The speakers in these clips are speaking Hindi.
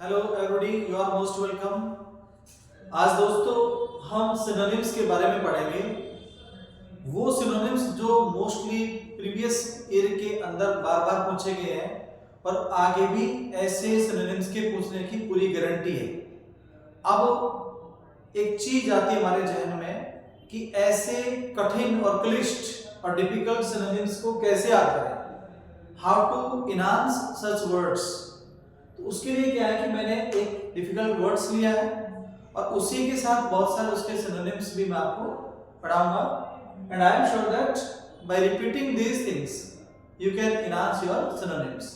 Hello everybody, you are most welcome. आज दोस्तों हम सिनोनिम्स के बारे में पढ़ेंगे। वो सिनोनिम्स जो मोस्टली प्रीवियस ईयर के अंदर बार बार पूछे गए हैं और आगे भी ऐसे सिनोनिम्स के पूछने की पूरी गारंटी है। अब एक चीज आती है हमारे जहन में कि ऐसे कठिन और क्लिष्ट और डिफिकल्ट सिनोनिम्स को कैसे याद करें, how to enhance such words. तो उसके लिए क्या है कि मैंने एक डिफिकल्ट वर्ड्स लिया है और उसी के साथ बहुत सारे उसके सिनोनिम्स भी मैं आपको पढ़ाऊंगा। And I am sure that bye repeating these things you can enhance your synonyms.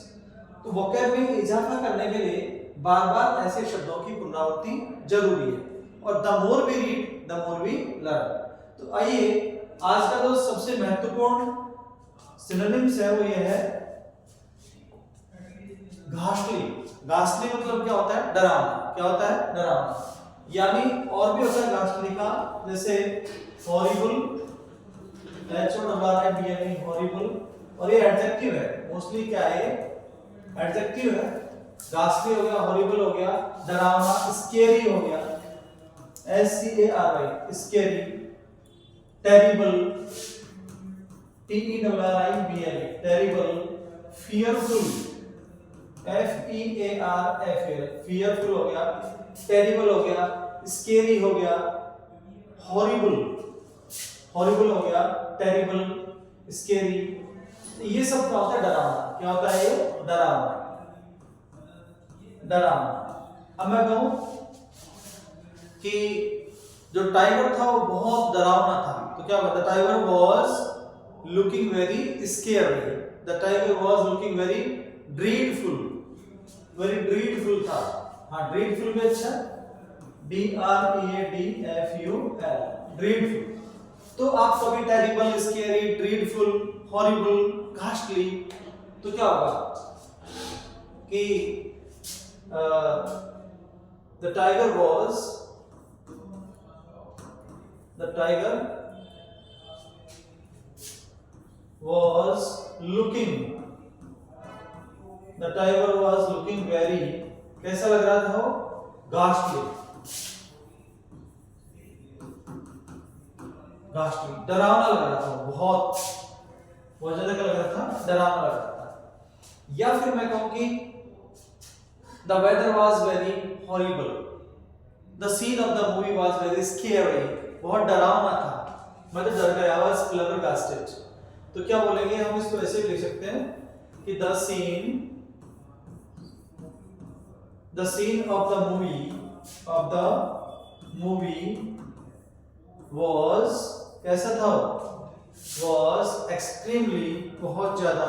तो वोकैब में इजाफा करने के लिए बार बार ऐसे शब्दों की पुनरावृत्ति जरूरी है और the more we read the more we learn. तो आइए, आज का जो सबसे महत्वपूर्ण सिनोनिम्स है वो ये है घासली। घासली मतलब क्या होता है? डरावना। क्या होता है? डरावना। यानी और भी होता है घासली का, जैसे हॉरिबल, HORRIBLE, हॉरिबल। और ये एडजेक्टिव है, मोस्टली क्या है? एडजेक्टिव है। घासली हो गया, हॉरिबल हो गया, डरावना, स्केरी हो गया, SCARY, scary, terrible, TERRIBLE, terrible, fearful, FEARFUL, fearful हो गया, टेरिबल हो गया, स्केरी हो गया, हॉरिबल, हॉरिबल हो गया, टेरिबल, स्केरी। ये सब क्या होता है? डरावना। क्या होता है ये? डरावना। डरावना। अब मैं कहूं कि जो टाइगर था वो बहुत डरावना था, तो क्या होता? Tiger was looking very scary. The tiger was looking very dreadful, very dreadful था। हाँ, ड्रीडफुल में अच्छा, DREADFUL, ड्रीडफुल। तो आप कभी टेरिबल, स्केरी, ड्रीडफुल, हॉरिबल, घासली, तो क्या होगा कि the tiger was looking very, कैसा लग रहा था वो? घासली, घासली, डरावना लग रहा था, बहुत ज्यादा क्या लग रहा था? डरावना लग रहा था। या फिर मैं कहूं कि the weather was very horrible, the scene of the movie was very scary, बहुत डरावना था, मैं तो डर गया, वाज फ्लैबरगास्टेड। तो क्या बोलेंगे हम? इसको ऐसे लिख सकते हैं कि the scene of the movie was, कैसा था? was extremely, बहुत ज्यादा,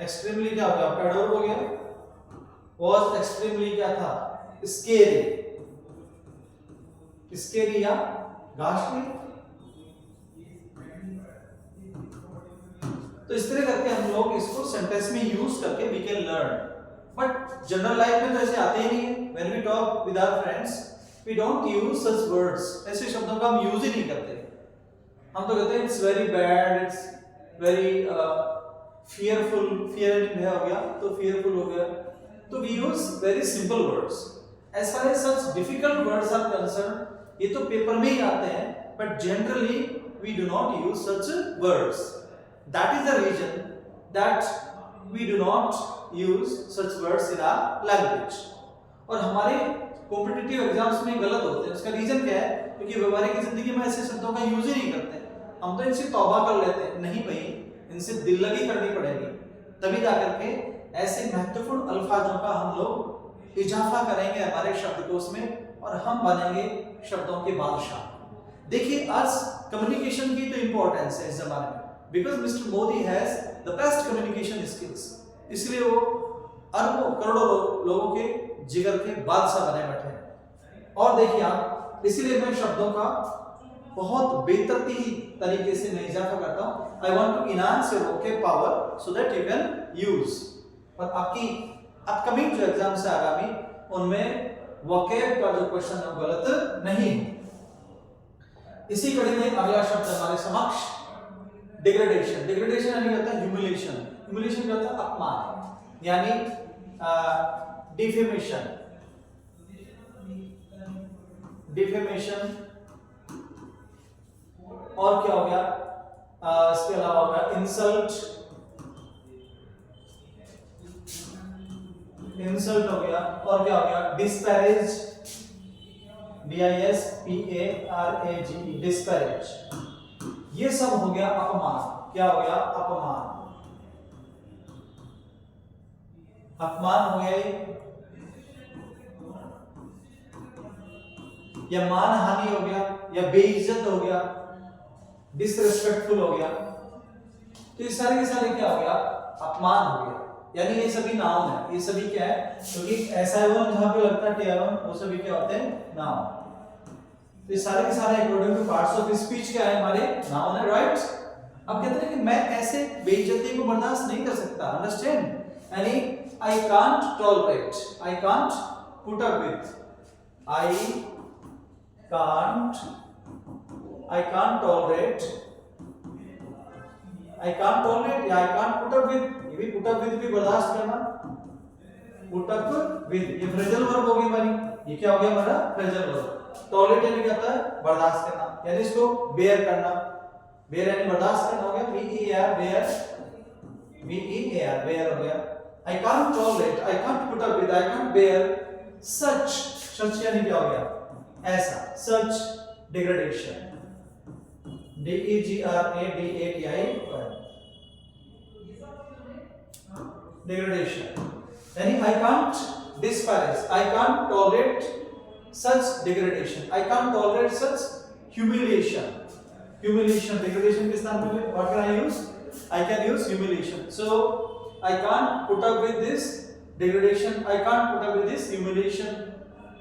extremely क्या हो गया? आपका एडवर्ब हो गया। was extremely क्या था? scary, scary या घासली। तो इस तरह करके हम लोग इसको सेंटेंस में यूज करके we can learn. But general life में तो ऐसे आते ही नहीं है। When we talk with our friends we don't use such words. ऐसे शब्दों का हम यूज ही नहीं करते। हम तो कहते हैं it's very bad, it's very fearful, fear हो गया तो फियरफुल हो गया। तो we use very simple words. As far as such difficult words are concern, ये तो पेपर में ही आते हैं, but generally we do not use such words. That is the reason that we do not use such words in our language। और हमारे कॉम्पिटिटिव एग्जाम्स में गलत होते हैं। उसका रीजन क्या है? क्योंकि व्यवहारिक जिंदगी में ऐसे शब्दों का यूज ही नहीं करते। हम तो इनसे तौबा कर लेते हैं, नहीं भाई, इनसे दिल लगी करनी पड़ेगी, तभी जाकर के ऐसे महत्वपूर्ण अल्फाजों का हम लोग इजाफा करेंगे हमारे शब्दकोश में और हम बनेंगे शब्दों के बादशाह। देखिए, आज कम्युनिकेशन की तो इंपॉर्टेंस है इस जमाने में, because Mr. Modi has the best communication skills, इसलिए वो अरबों करोड़ों लोगों के जिगर के बादशाह बने बैठे हैं। और देखिए आप, इसीलिए मैं शब्दों का बहुत बेतरतीब तरीके से मैं इजाफा करता हूँ। I want to enhance your vocab power so that you can use। और आपकी अपकमिंग जो एग्जाम से आगामी, उनमें vocab का जो क्वेश्चन है गलत नहीं है। इसी कड़ी में अगला शब्द हमारे समक्ष डिग्रेडेशन। डिग्रेडेशन यानी क्या होता है? ह्यूमिलिएशन। ह्यूमिलिएशन क्या होता है? अपमान। यानी डिफेमेशन, डिफेमेशन, और क्या हो गया, इसके अलावा हो गया इंसल्ट, इंसल्ट हो गया, और क्या हो गया डिस्पैरेज, DISPARAGE, डिस्पैरेज। ये सब हो गया अपमान। क्या हो गया, अपमान, अपमान हो गया या मानहानि हो गया या बेइज्जत हो गया, डिसरिस्पेक्टफुल हो गया। तो ये सारे के सारे क्या हो गया, अपमान हो गया। यानी ये सभी नाउन है, ये सभी क्या है, क्योंकि ऐसा है जहां पे लगता है टेवन, वो सभी क्या होते हैं, नाउन। तो ये सारे के सारे according two parts of speech क्या है, हमारे नाउन है, राइट। अब कहते हैं कि मैं ऐसे बेइज्जती को बर्दाश्त नहीं कर सकता, अंडरस्टैंड, यानी I can't tolerate, I can't put up with, I can't tolerate, I can't tolerate या I can't put up with, ये भी पुट अप विथ भी बर्दाश्त करना, पुट अप विथ, ये फ्रेजल वर्ब हो गई हमारी, ये क्या हो गया हमारा फ्रेजल वर्ब। टॉलरेट यानी क्या होता है, बर्दाश्त करना, यानी इसको बेयर करना, बेयर यानी बर्दाश्त करना हो गया, BEAR, बेयर, BEAR, बेयर हो गया। I can't tolerate, I can't put up with, I can't bear such यानी क्या हो गया, ऐसा, such degradation, DEGRADATI, degradation, यानी I can't disparage, I can't tolerate such degradation, I can't tolerate such humiliation, humiliation, degradation के स्थान पे what can I use, I can use humiliation, so I can't put up with this degradation, I can't put up with this humiliation,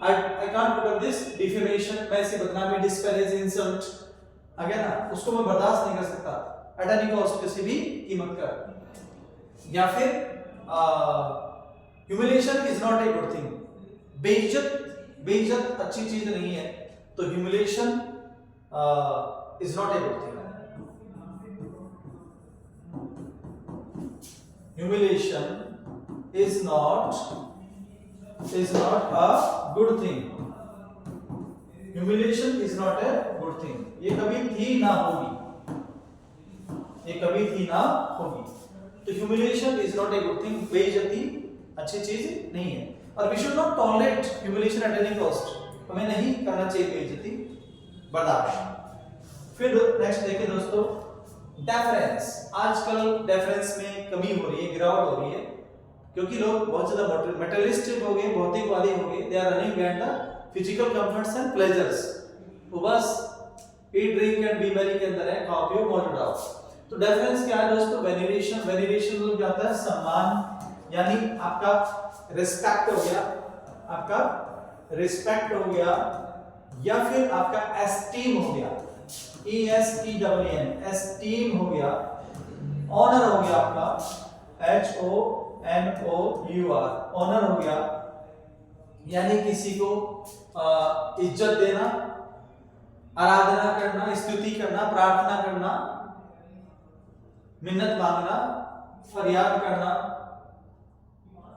I can't put up this defamation, मैं इसे बदनामी, disparage, insult, आगे ना, उसको मैं बर्दाश्त नहीं कर सकता at any cost, किसी भी कीमत पर। या फिर humiliation is not a good thing, बेइज्जत अच्छी चीज नहीं है, तो humiliation is not a good thing, humiliation is not a good thing, humiliation is not a good thing, ये कभी थी ना होगी, ये कभी थी ना होगी, तो humiliation is not a good thing, बेइज्जती अच्छी चीज नहीं है, और we should not tolerate humiliation at any cost, हमें नहीं करना चाहिए बेइज्जती बर्दाश्त। फिर नेक्स्ट देखिए दोस्तों, डेफरेंस। आजकल डेफरेंस में कमी हो रही है, गिरावट हो रही है, क्योंकि लोग बहुत ज्यादा मटेरियलिस्टिक हो गए, भौतिकवादी हो गए, they are running behind the physical comforts and pleasures, वो बस eat drink and be merry के अंदर है, खाओ पियो मौज उड़ाओ। तो डेफरेंस क्या है दोस्तों, वेनेरेशन, वेनेरेशन मतलब क्या होता है, सम्मान, यानी आपका रिस्पेक्ट हो गया, आपका रिस्पेक्ट हो गया, या फिर आपका एस्टीम हो गया, ESTEAM, एस्टीम हो गया, ऑनर हो गया आपका HONOUR, ऑनर हो गया, यानी किसी को इज्जत देना, आराधना करना, स्तुति करना, प्रार्थना करना, मिन्नत मांगना, फरियाद करना,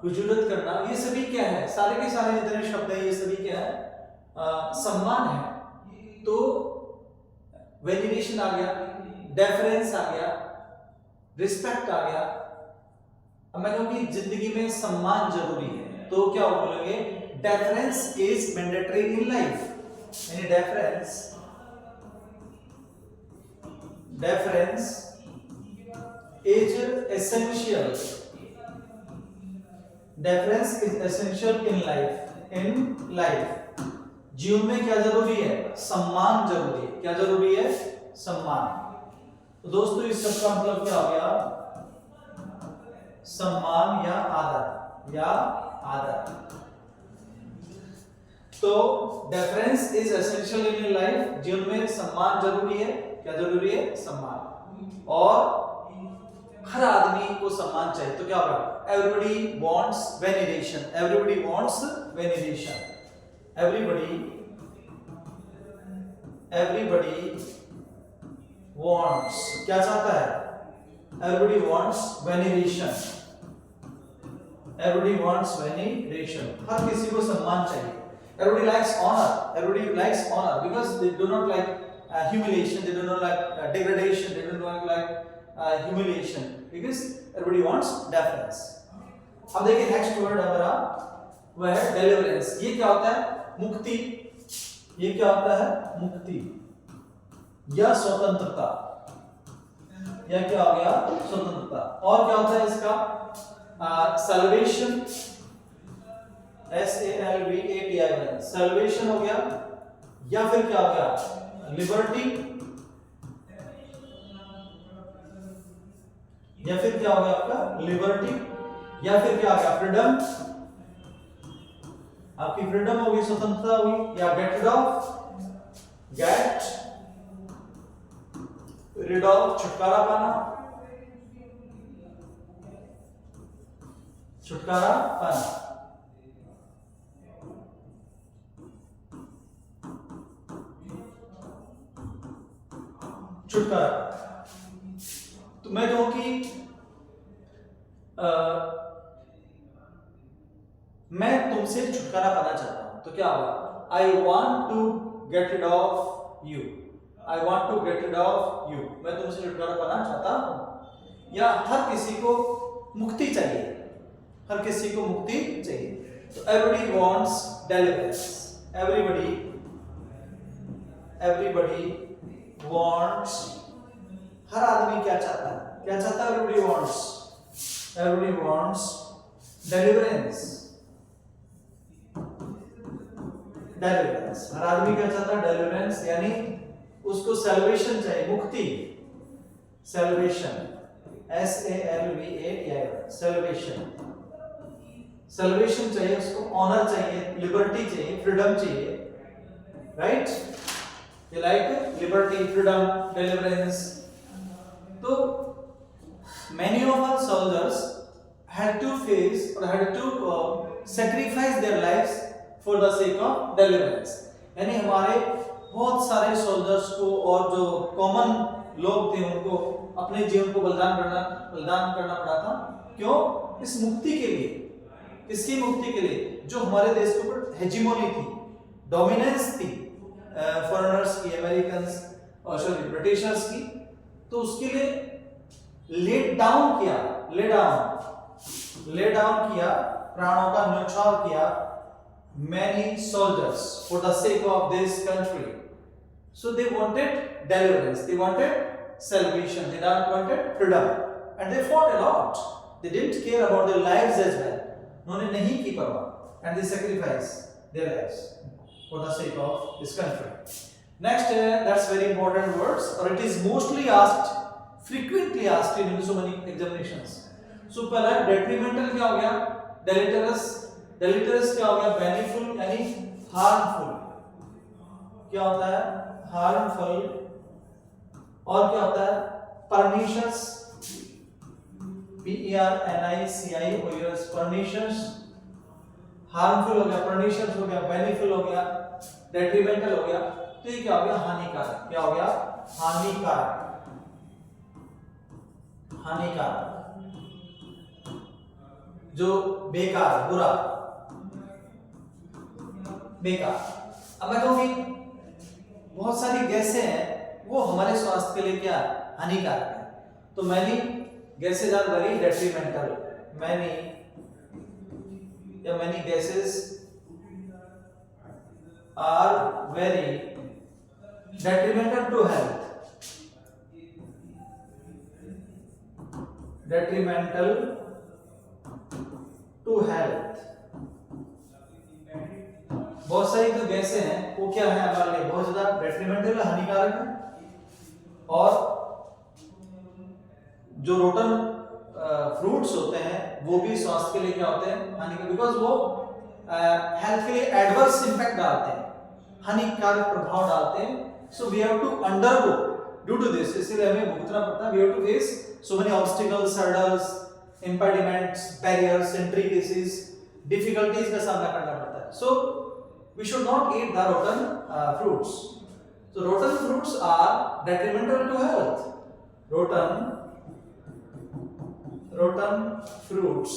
हुजूरत करना, ये सभी क्या है, सारे के सारे जितने शब्द है ये सभी क्या है, सम्मान है। तो वेनेरेशन आ गया, डेफरेंस आ गया, रिस्पेक्ट आ गया। अब मैं कहूं कि जिंदगी में सम्मान जरूरी है, तो क्या बोलेंगे, deference is mandatory in life, यानी deference is essential, deference is essential in life, जीवन में क्या जरूरी है, सम्मान जरूरी है। क्या जरूरी है, सम्मान। तो दोस्तों इस सब का मतलब क्या हो गया, सम्मान या आदर, या आदर। तो deference is essential in life, जीवन में सम्मान जरूरी है। क्या जरूरी है, सम्मान। और हर आदमी को सम्मान चाहिए, तो क्या होगा, everybody wants veneration, everybody wants veneration, everybody wants, क्या चाहता है, everybody wants veneration, Everybody wants veneration. हर किसी को सम्मान चाहिए. Everybody likes honor. Everybody likes honor because they do not like humiliation. They do not like degradation. They do not like humiliation because everybody wants deference. अब देखिए next word हमारा वह है deliverance. ये क्या होता है? मुक्ति. ये क्या होता है? मुक्ति या स्वतंत्रता. यह क्या हो गया? स्वतंत्रता. और क्या होता है इसका? salvation. SALVATION. salvation हो गया या फिर क्या हो गया? liberty या फिर क्या हो गया आपका? liberty या फिर क्या हो गया? freedom. आपकी फ्रीडम होगी, स्वतंत्रता होगी. या get rid of. get rid of छुटकारा पाना. छुटकारा पाना. छुटकारा. तो मैं कहूं कि मैं तुमसे छुटकारा पाना चाहता हूं, तो क्या होगा? I want to get rid of you. I want to get rid of you. मैं तुमसे छुटकारा पाना चाहता हूं. या हर किसी को मुक्ति चाहिए. हर किसी को मुक्ति चाहिए. तो everybody wants deliverance. Everybody wants. हर आदमी क्या चाहता है? क्या चाहता है? Everybody wants deliverance. हर आदमी क्या चाहता है? deliverance. यानी उसको salvation चाहिए, मुक्ति. salvation. salvation. salvation चाहिए उसको. honor चाहिए, liberty चाहिए, freedom चाहिए. right? You like liberty, freedom, deliverance. So many of our soldiers had to face or had to sacrifice their lives for the sake of deliverance. यानी हमारे बहुत सारे सोल्जर्स को और जो कॉमन लोग थे उनको अपने जीवन को बलिदान करना पड़ा था. क्यों? इस मुक्ति के लिए. किसकी मुक्ति के लिए? जो हमारे देश के ऊपर हेजिमोनी थी, डोमिनेंस थी, फॉरेनर्स की, अमेरिकन्स और सॉरी ब्रिटिशर्स की. तो उसके लिए ले डाउन किया, प्राणों का न्यौछावर किया many soldiers for the sake of this country. So they wanted deliverance, they wanted salvation, they wanted freedom, and they fought a lot. They didn't care about their lives as well. उन्होंने नहीं की परवाह, and they sacrificed their lives for the sake of this country. Next, that's very important words, or it is mostly asked, frequently asked in so many examinations. So पहला detrimental क्या हो गया? deleterious क्या हो गया? beneficial यानी harmful. क्या होता है? harmful. और क्या होता है? pernicious. PERNICIOUS. pernicious. harmful हो गया, pernicious हो गया, beneficial हो गया, detrimental हो गया. तो ये क्या हो गया? हानिकारक. क्या हो गया? हानिकारक. जो बेकार, बुरा, बेकार. अब मैं कहूँ कि बहुत सारी गैसें हैं वो हमारे स्वास्थ्य के लिए क्या हानिकारक है. तो many gases are very detrimental. Many gases are very detrimental to health. Detrimental to health. बहुत सारी जो गैसें हैं वो क्या है हमारे लिए बहुत ज्यादा डेट्रीमेंटल, हानिकारक है. और जो रोटन फ्रूट्स होते हैं वो भी स्वास्थ्य के लिए क्या होते हैं? हानिकारक. बिकॉज वो हेल्थ के लिए एडवर्स इंपैक्ट डालते हैं, हानिकारक प्रभाव डालते हैं. So we have to undergo due to this. इसलिए हमें भुगतना पड़ता है. We have to face so many obstacles, hurdles, impediments, barriers, intricacies, difficulties का सामना करना पड़ता है. So we should not eat the rotten fruits. So rotten fruits are detrimental to health. Rotten fruits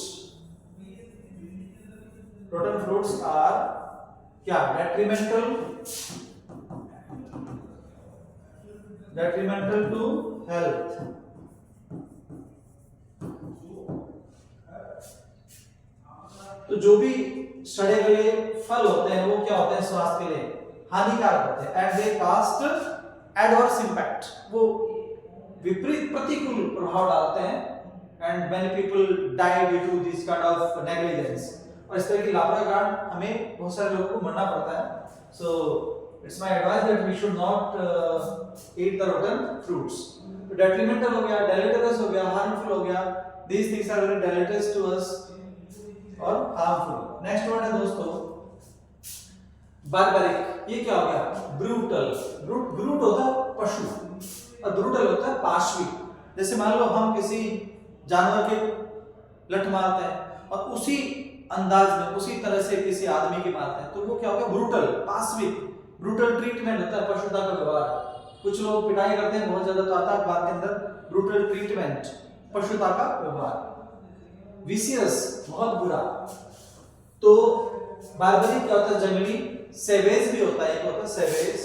rotten fruits are क्या detrimental to health। तो जो भी सड़े गले फल होते हैं वो क्या होते हैं, स्वास्थ्य के लिए हानिकारक होते हैं। And they cast adverse impact, वो विपरीत प्रतिकूल प्रभाव डालते हैं। And many people die due to this kind of negligence, और इस तरह की लापरवाही के कारण हमें बहुत सारे लोगों को मरना पड़ता है। So it's my advice that we should not eat the rotten fruits. तो डेट्रीमेंटल हो गया, डेलेटेरियस हो गया, हार्मफुल हो गया, these things are very deleterious to us और हार्मफुल। नेक्स्ट वर्ड है दोस्तों बार्बरिक। ये क्या हो गया, ब्रूटल। ब्रूट होता है पशु और ब्रूटल होता है पाशविक। जैसे मान लो हम किसी जानवर के लठ मारते हैं और उसी अंदाज में उसी तरह से किसी आदमी के मारते हैं, तो वो क्या हो गया, ब्रूटल, पाशविक। ब्रूटल ट्रीटमेंट होता है, पशुता का व्यवहार। कुछ लोग पिटाई करते हैं बहुत ज्यादा, तो आता है बात के अंदर ब्रूटल ट्रीटमेंट, पशुता का व्यवहार। विशियस, बहुत बुरा। तो बार्बरिक क्या होता है, जंगली। सेवेज भी होता है, एक होता है सेवेज,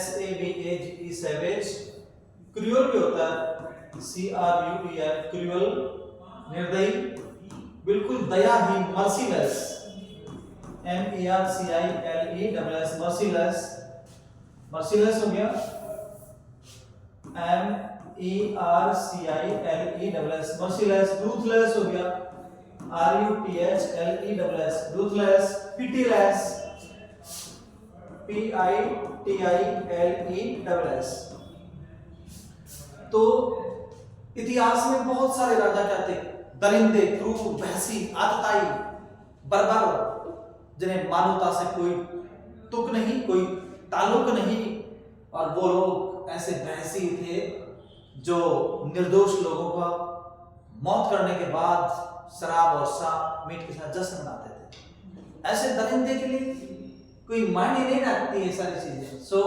SAVAGE, सेवेज। क्रूअल भी होता है, CRUEL, क्रूअल, निर्दयी, बिल्कुल दयाहीन, मर्सीलेस, MERCILESS, मर्सीलेस। मर्सीलेस हो गया, MERCILESS, मर्सीलेस। रूथलेस हो गया, RUTHLESS, रूथलेस। Pitiless, PITILESS। तो इतिहास में बहुत सारे राजा क्या थे, दरिंदे, क्रूर, बहसी, आतताई, बर्बर, जिन्हें मानवता से कोई तुक नहीं, कोई ताल्लुक नहीं। और वो लोग ऐसे बहसी थे जो निर्दोष लोगों का मौत करने के बाद शराब और मीट के साथ जश्न मनाते थे। ऐसे दरिंदे के लिए कोई मायने नहीं रखती ये सारी चीजें। So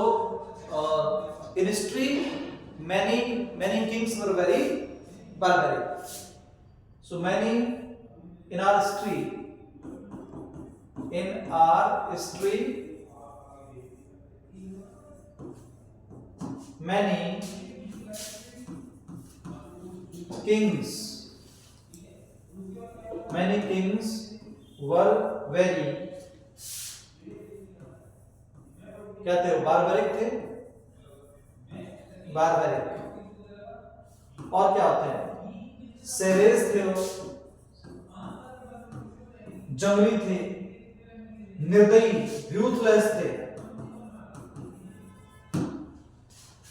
in history many kings were very barbaric. So many in our history many kings were very, क्या थे, बार्बरिक थे, बार्बरिक। और क्या होते हैं, सेवेज थे, जंगली थे, निर्दयी, रूथलेस थे।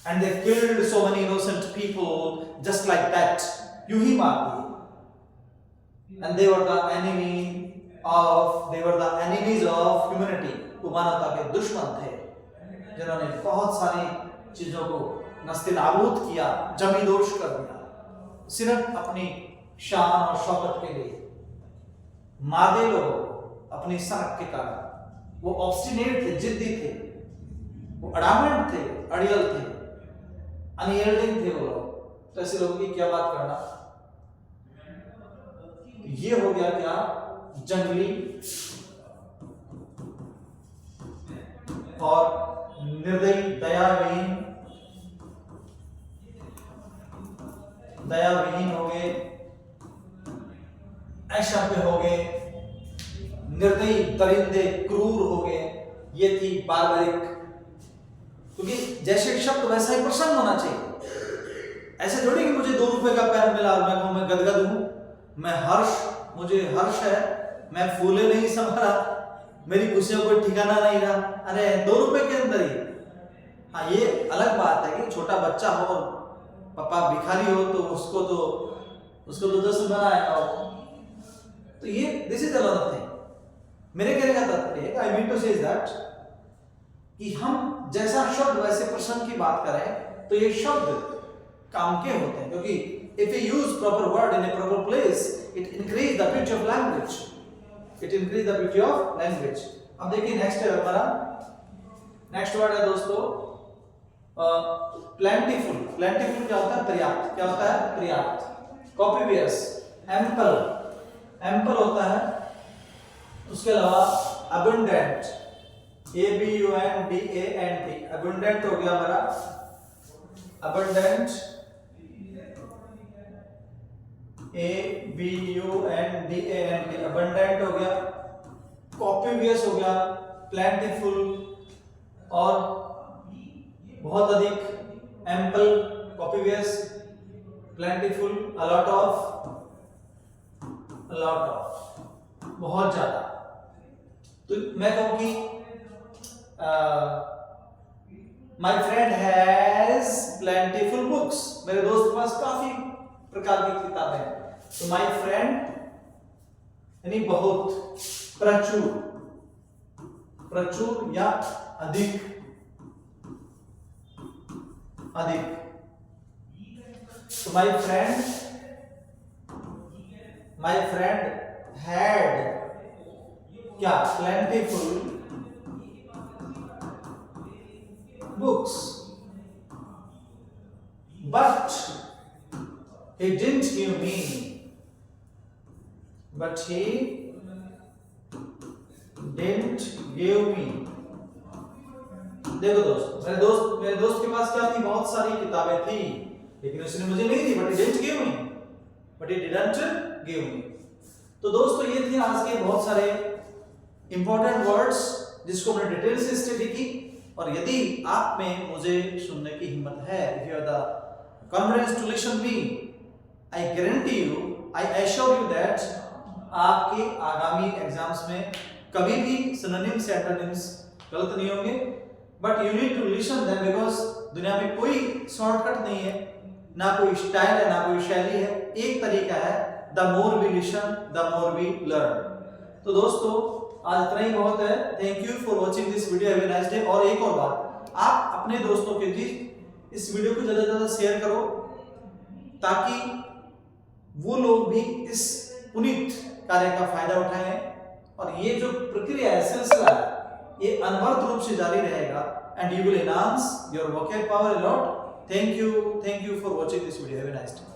And they killed so many innocent people just like that, यूं ही मार दिए। And they were the enemies of humanity, वो मानवता के दुश्मन थे, जिन्होंने बहुत सारी चीजों को नस्तिनाबूद किया, जमींदोश कर दिया, सिर्फ अपनी शान और शौकत के लिए। मादे लोग अपनी सनक के कारण, वो ऑब्स्टिनेट थे, जिद्दी थे, वो अडामेंट थे, अड़ियल थे, अनयील्डिंग थे वो लोग। तो ऐसे लोगों की क्या बात करना। ये हो गया क्या, जंगली और निर्दयी, दयाविहीन हो गए, अक्षम्य हो गए, निर्दयी, दरिंदे, क्रूर हो गए। ये थी बार्बरिक। क्योंकि जैसे शब्द वैसा ही प्रसन्न होना चाहिए। ऐसे थोड़ी कि मुझे 2 रुपए का पेन मिला और मैं कहूं मैं गदगद हूं, मुझे हर्ष है, मैं फूले नहीं समा, मेरी खुशियों को ठिकाना नहीं रहा। अरे 2 रुपए के अंदर ही। हाँ, ये अलग बात है कि छोटा बच्चा हो, पापा भिखारी हो, तो उसको तो 10 बनाएगा। तो ये दिस इज अनदर थिंग। मेरे कहने का तात्पर्य है, I mean to say that कि हम जैसा शब्द वैसे प्रश्न की बात करें, तो ये शब्द काम के होते हैं। क्योंकि if we use proper word in a proper place, it increase the beauty of language. अब देखिए नेक्स्ट है हमारा, नेक्स्ट वर्ड है दोस्तों प्लेंटीफुल। प्लेंटीफुल क्या होता है, पर्याप्त। क्या होता है, पर्याप्त। कॉपीवियस, एम्पल होता है उसके अलावा abundant, ABUNDANT, abundant हो गया हमारा, abundant, ABUNDANT, abundant हो गया, copious हो गया, plentiful और बहुत अधिक, ample, copious, plentiful, a lot of, बहुत ज्यादा। तो मैं कहूं कि my friend has plentiful books, मेरे दोस्त के पास काफी प्रकार की किताबें हैं। तो माई फ्रेंड यानी बहुत, प्रचुर, प्रचुर या अधिक, अधिक। तो माई फ्रेंड had क्या, plentiful books, but he didn't give me, but he didn't give me। देखो दोस्त, मेरे दोस्त के पास क्या थी, बहुत सारी किताबें थी, लेकिन उसने मुझे नहीं दी, but he didn't give me, but he didn't give me। तो दोस्तों ये थे आज के बहुत सारे इंपॉर्टेंट वर्ड्स जिसको हमने डिटेल से स्टडी की। और यदि आप में मुझे सुनने की हिम्मत है, if you have the confidence to listen me, I guarantee you, I assure you that आपके आगामी एग्जाम्स में कभी भी सिनोनिम्स या एंटोनिम्स गलत नहीं होंगे। But you need to listen them, because दुनिया में कोई शॉर्टकट नहीं है, ना कोई स्टाइल है, ना कोई शैली है, एक तरीका है, the more we listen, the more we learn। तो दोस्तों आज इतना ही बहुत है। Thank you for watching this video, have a nice day. और एक और बात, आप अपने दोस्तों के बीच इस वीडियो को ज्यादा से ज्यादा शेयर करो, ताकि वो लोग भी इस पुनीत कार्य का फायदा उठाएं। और ये जो प्रक्रिया है, सिलसिला है, ये अनवरत रूप से जारी रहेगा, and you will enhance your vocab power a lot. Thank you for watching this video, have a nice day.